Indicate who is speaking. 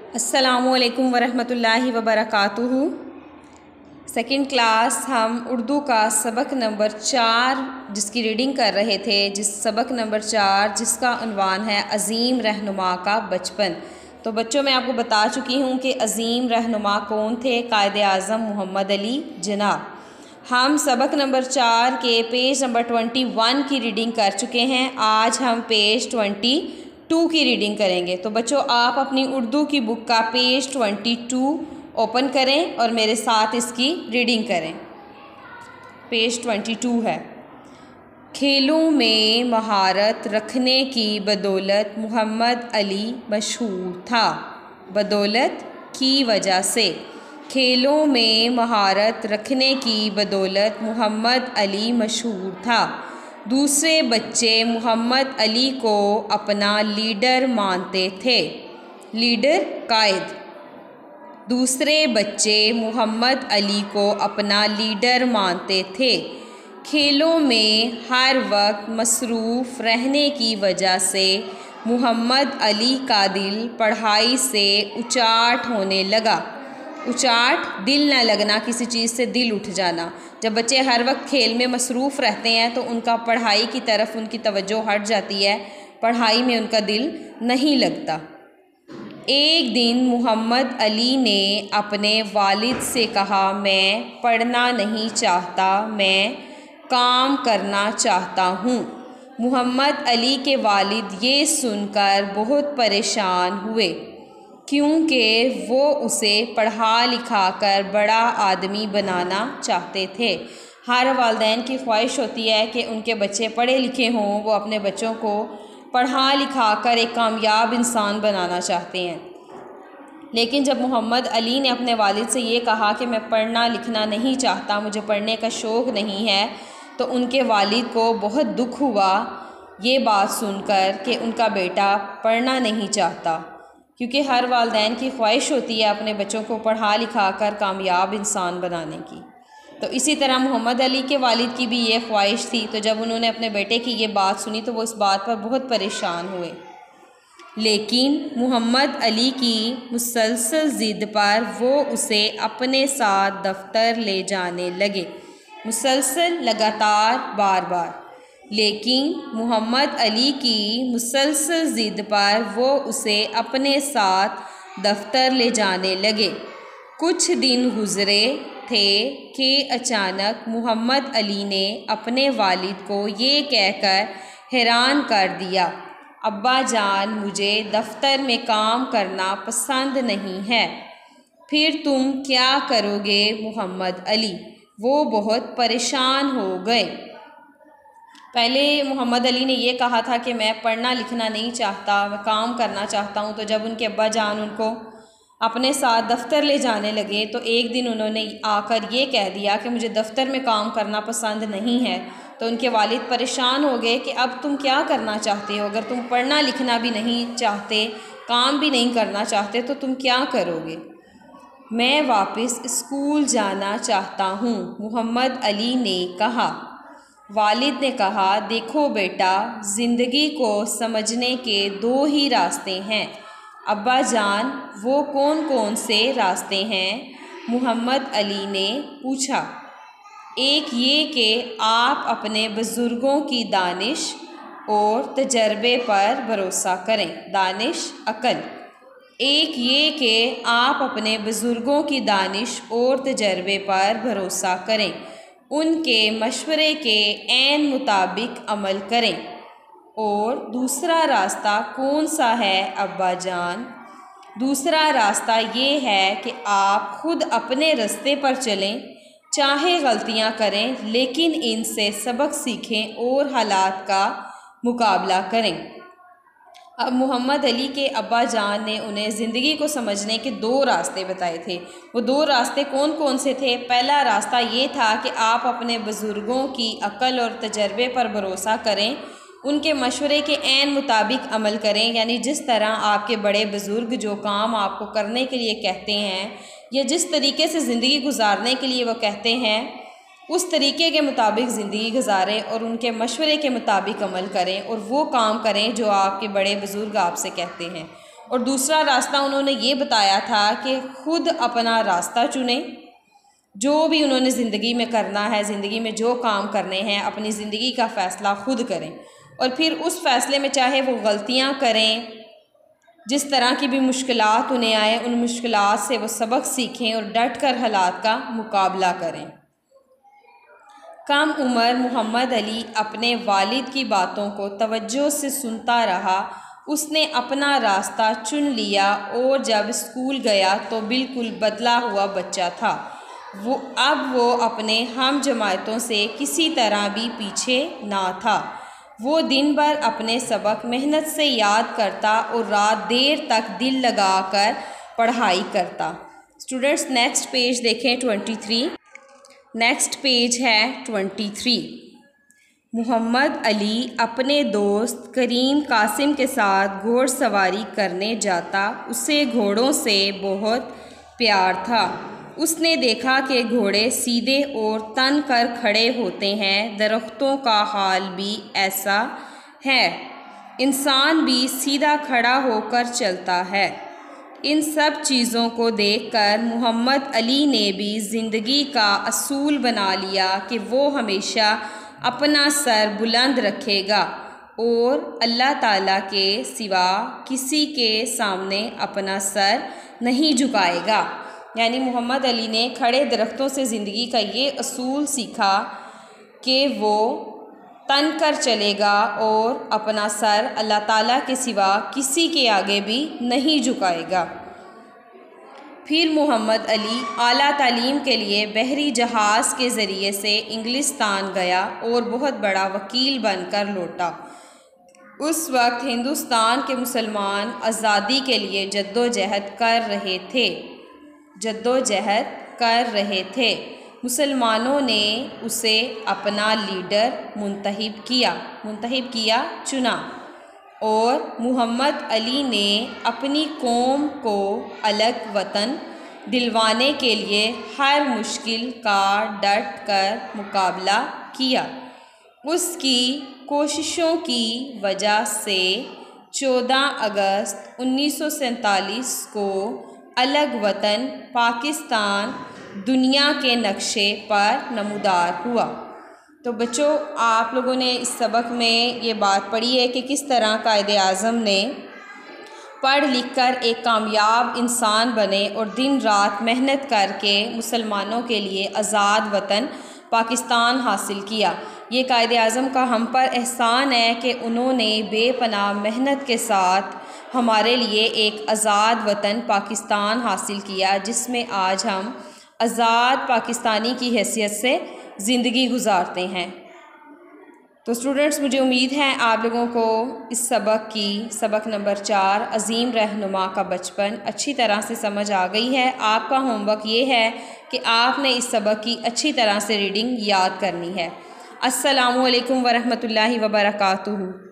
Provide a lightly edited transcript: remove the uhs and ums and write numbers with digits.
Speaker 1: अस्सलामुअलैकुम वरहमतुल्लाहि वबरकातुहू। Second class हम उर्दू का सबक नंबर 4 जिसकी रीडिंग कर रहे थे, सबक नंबर 4 जिसका उन्वान है अज़ीम रहनुमा का बचपन। तो बच्चों मैं आपको बता चुकी हूँ कि अज़ीम रहनुमा कौन थे। कायदे आज़म मोहम्मद अली जिन्ना। हम सबक नंबर 4 के पेज नंबर 21 की रीडिंग कर चुके हैं। आज हम पेज 22 की रीडिंग करेंगे। तो बच्चों आप अपनी उर्दू की बुक का पेज 22 ओपन करें और मेरे साथ इसकी रीडिंग करें। पेज 22 है। खेलों में महारत रखने की बदौलत मोहम्मद अली मशहूर था। बदौलत की वजह से। खेलों में महारत रखने की बदौलत मोहम्मद अली मशहूर था। दूसरे बच्चे मोहम्मद अली को अपना लीडर मानते थे। लीडर कायद। दूसरे बच्चे मोहम्मद अली को अपना लीडर मानते थे। खेलों में हर वक्त मसरूफ़ रहने की वजह से मोहम्मद अली का दिल पढ़ाई से उचाट होने लगा। उचाट दिल न लगना, किसी चीज़ से दिल उठ जाना। जब बच्चे हर वक्त खेल में मसरूफ़ रहते हैं तो उनका पढ़ाई की तरफ उनकी तवज्जो हट जाती है, पढ़ाई में उनका दिल नहीं लगता। एक दिन मोहम्मद अली ने अपने वालिद से कहा, मैं पढ़ना नहीं चाहता, मैं काम करना चाहता हूँ। मोहम्मद अली के वालिद ये सुनकर बहुत परेशान हुए क्योंकि वो उसे पढ़ा लिखा कर बड़ा आदमी बनाना चाहते थे। हर वालिदैन की ख्वाहिश होती है कि उनके बच्चे पढ़े लिखे हों, वो अपने बच्चों को पढ़ा लिखा कर एक कामयाब इंसान बनाना चाहते हैं। लेकिन जब मोहम्मद अली ने अपने वालिद से ये कहा कि मैं पढ़ना लिखना नहीं चाहता, मुझे पढ़ने का शौक़ नहीं है, तो उनके वालिद को बहुत दुख हुआ ये बात सुनकर कि उनका बेटा पढ़ना नहीं चाहता, क्योंकि हर वालिदैन की ख्वाहिश होती है अपने बच्चों को पढ़ा लिखा कर कामयाब इंसान बनाने की। तो इसी तरह मोहम्मद अली के वालिद की भी ये ख्वाहिश थी। तो जब उन्होंने अपने बेटे की ये बात सुनी तो वो इस बात पर बहुत परेशान हुए। लेकिन मोहम्मद अली की मुसलसल ज़िद पर वो उसे अपने साथ दफ्तर ले जाने लगे। मुसलसल, लगातार, बार बार। लेकिन मोहम्मद अली की मुसलसल ज़िद पर वो उसे अपने साथ दफ्तर ले जाने लगे। कुछ दिन गुज़रे थे कि अचानक मोहम्मद अली ने अपने वालिद को ये कहकर हैरान कर दिया, अब्बा जान मुझे दफ्तर में काम करना पसंद नहीं है। फिर तुम क्या करोगे मोहम्मद अली? वो बहुत परेशान हो गए। पहले मोहम्मद अली ने ये कहा था कि मैं पढ़ना लिखना नहीं चाहता, मैं काम करना चाहता हूँ। तो जब उनके अब्बा जान उनको अपने साथ दफ्तर ले जाने लगे तो एक दिन उन्होंने आकर ये कह दिया कि मुझे दफ्तर में काम करना पसंद नहीं है। तो उनके वालिद परेशान हो गए कि अब तुम क्या करना चाहते हो? अगर तुम पढ़ना लिखना भी नहीं चाहते, काम भी नहीं करना चाहते, तो तुम क्या करोगे? मैं वापस स्कूल जाना चाहता हूँ, मोहम्मद अली ने कहा। वालिद ने कहा, देखो बेटा, ज़िंदगी को समझने के 2 ही रास्ते हैं। अब्बा जान वो कौन कौन से रास्ते हैं? मोहम्मद अली ने पूछा। एक ये कि आप अपने बुज़ुर्गों की दानिश और तजर्बे पर भरोसा करें। दानिश, अक़ल। एक ये कि आप अपने बुज़ुर्गों की दानिश और तजर्बे पर भरोसा करें, उनके मशवरे के ऐन मुताबिक अमल करें। और दूसरा रास्ता कौन सा है अब्बा जान? दूसरा रास्ता ये है कि आप खुद अपने रास्ते पर चलें, चाहे गलतियां करें, लेकिन इनसे सबक सीखें और हालात का मुकाबला करें। अब मोहम्मद अली के अब्बा जान ने उन्हें ज़िंदगी को समझने के 2 रास्ते बताए थे। वो 2 रास्ते कौन कौन से थे? पहला रास्ता ये था कि आप अपने बुज़ुर्गों की अक़ल और तजर्बे पर भरोसा करें, उनके मशवरे के ऐन मुताबिक अमल करें। यानी जिस तरह आपके बड़े बुज़ुर्ग जो काम आपको करने के लिए कहते हैं या जिस तरीके से ज़िंदगी गुजारने के लिए वो कहते हैं, उस तरीके के मुताबिक ज़िंदगी गुजारें और उनके मशवरे के मुताबिक अमल करें और वो काम करें जो आपके बड़े बुज़ुर्ग आपसे कहते हैं। और दूसरा रास्ता उन्होंने ये बताया था कि खुद अपना रास्ता चुनें, जो भी उन्होंने ज़िंदगी में करना है, ज़िंदगी में जो काम करने हैं, अपनी ज़िंदगी का फ़ैसला खुद करें और फिर उस फ़ैसले में चाहे वो गलतियां करें, जिस तरह की भी मुश्किलात उन्हें आए, उन मुश्किलात से वो सबक सीखें और डट कर हालात का मुकाबला करें। कम उम्र मोहम्मद अली अपने वालिद की बातों को तवज्जो से सुनता रहा। उसने अपना रास्ता चुन लिया और जब स्कूल गया तो बिल्कुल बदला हुआ बच्चा था। वो अपने हम जमातों से किसी तरह भी पीछे ना था। वो दिन भर अपने सबक मेहनत से याद करता और रात देर तक दिल लगाकर पढ़ाई करता। स्टूडेंट्स नेक्स्ट पेज देखें 23। नेक्स्ट पेज है 23। मोहम्मद अली अपने दोस्त करीम कासिम के साथ घोड़सवारी करने जाता। उसे घोड़ों से बहुत प्यार था। उसने देखा कि घोड़े सीधे और तन कर खड़े होते हैं। दरख्तों का हाल भी ऐसा है, इंसान भी सीधा खड़ा होकर चलता है। इन सब चीज़ों को देखकर मोहम्मद अली ने भी ज़िंदगी का असूल बना लिया कि वो हमेशा अपना सर बुलंद रखेगा और अल्लाह ताला के सिवा किसी के सामने अपना सर नहीं झुकाएगा। यानी मोहम्मद अली ने खड़े दरख्तों से ज़िंदगी का ये असूल सीखा कि वो तन कर चलेगा और अपना सर अल्लाह ताला के सिवा किसी के आगे भी नहीं झुकाएगा। फिर मोहम्मद अली आला तालीम के लिए बहरी जहाज़ के ज़रिए से इंग्लिस्तान गया और बहुत बड़ा वकील बनकर लौटा। उस वक्त हिंदुस्तान के मुसलमान आज़ादी के लिए जद्दोजहद कर रहे थे। मुसलमानों ने उसे अपना लीडर मुंतखब किया, चुना और मोहम्मद अली ने अपनी कौम को अलग वतन दिलवाने के लिए हर मुश्किल का डट कर मुकाबला किया। उसकी कोशिशों की वजह से 14 अगस्त 1947 को अलग वतन पाकिस्तान दुनिया के नक्शे पर नमूदार हुआ। तो बच्चों, आप लोगों ने इस सबक में ये बात पढ़ी है कि किस तरह कायदे आज़म ने पढ़ लिख कर एक कामयाब इंसान बने और दिन रात मेहनत करके मुसलमानों के लिए आज़ाद वतन पाकिस्तान हासिल किया। ये कायदे आज़म का हम पर एहसान है कि उन्होंने बेपनाह मेहनत के साथ हमारे लिए एक आज़ाद वतन पाकिस्तान हासिल किया, जिसमें आज हम आज़ाद पाकिस्तानी की हैसियत से ज़िंदगी गुजारते हैं। तो स्टूडेंट्स, मुझे उम्मीद है आप लोगों को इस सबक नंबर 4 अज़ीम रहनुमा का बचपन अच्छी तरह से समझ आ गई है। आपका होमवर्क ये है कि आपने इस सबक की अच्छी तरह से रीडिंग याद करनी है। अस्सलामु अलैकुम वरहमतुल्लाहि वबरकातुहू।